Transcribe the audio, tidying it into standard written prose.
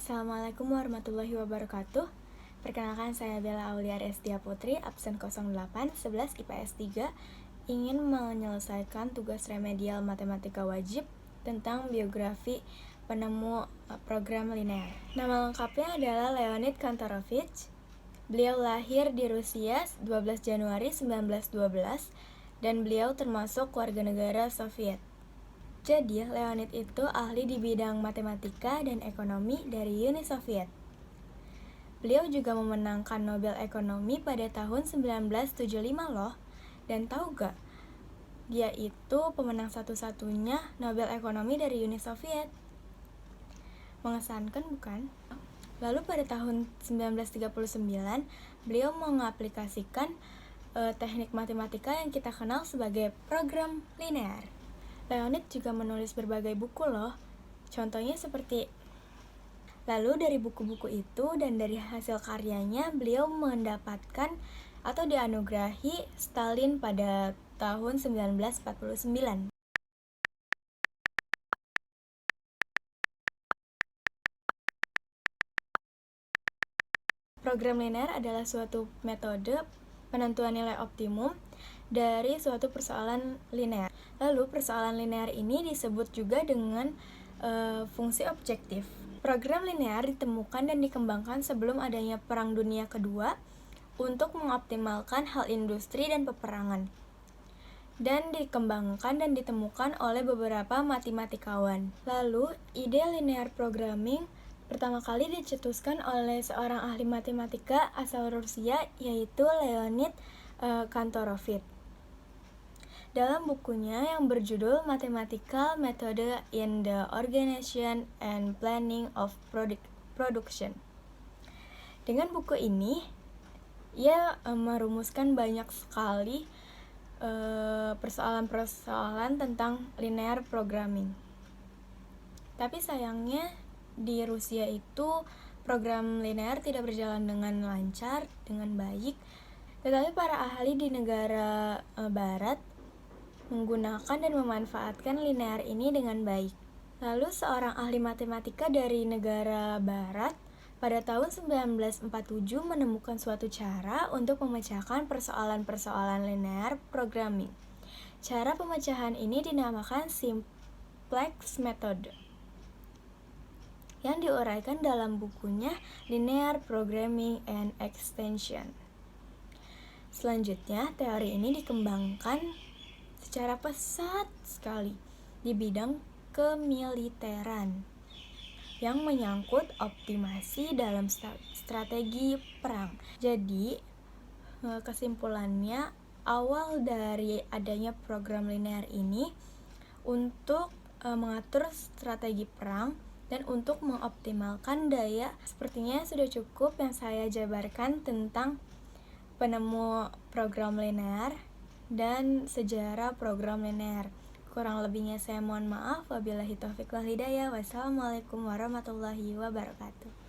Assalamualaikum warahmatullahi wabarakatuh. Perkenalkan, saya Bella Aulia Restia Putri, absen 08 11 IPS 3, ingin menyelesaikan tugas remedial matematika wajib tentang biografi penemu program linear. Nama lengkapnya adalah Leonid Kantorovich. Beliau lahir di Rusia 12 Januari 1912 dan beliau termasuk warga negara Soviet. Jadi, Leonid itu ahli di bidang matematika dan ekonomi dari Uni Soviet. Beliau juga memenangkan Nobel Ekonomi pada tahun 1975 loh. Dan tahu gak? Dia itu pemenang satu-satunya Nobel Ekonomi dari Uni Soviet. Mengesankan bukan? Lalu pada tahun 1939, beliau mengaplikasikan teknik matematika yang kita kenal sebagai program linear. Leonid juga menulis berbagai buku loh. Contohnya seperti lalu dari buku-buku itu dan dari hasil karyanya beliau mendapatkan atau dianugerahi Stalin pada tahun 1949. Program linear adalah suatu metode penentuan nilai optimum dari suatu persoalan linear. Lalu persoalan linear ini disebut juga dengan fungsi objektif. Program linear ditemukan dan dikembangkan sebelum adanya Perang Dunia Kedua untuk mengoptimalkan hal industri dan peperangan, dan dikembangkan dan ditemukan oleh beberapa matematikawan. Lalu, ide linear programming pertama kali dicetuskan oleh seorang ahli matematika asal Rusia, yaitu Leonid Kantorovich. Dalam bukunya yang berjudul Mathematical Method in the Organization and Planning of Production. Dengan buku ini, ia merumuskan banyak sekali persoalan-persoalan tentang linear programming. Tapi sayangnya di Rusia itu program linear tidak berjalan dengan lancar, dengan baik. Tetapi para ahli di negara barat menggunakan dan memanfaatkan linear ini dengan baik. Lalu seorang ahli matematika dari negara barat pada tahun 1947 menemukan suatu cara untuk memecahkan persoalan-persoalan linear programming. Cara pemecahan ini dinamakan simplex method, yang diuraikan dalam bukunya Linear Programming and Extension. Selanjutnya, teori ini dikembangkan secara pesat sekali di bidang kemiliteran yang menyangkut optimasi dalam strategi perang. Jadi, kesimpulannya, awal dari adanya program linear ini untuk mengatur strategi perang dan untuk mengoptimalkan daya. Sepertinya sudah cukup yang saya jabarkan tentang penemu program linear dan sejarah program linear. Kurang lebihnya saya mohon maaf. Wabillahi taufiq wal hidayah. Wassalamualaikum warahmatullahi wabarakatuh.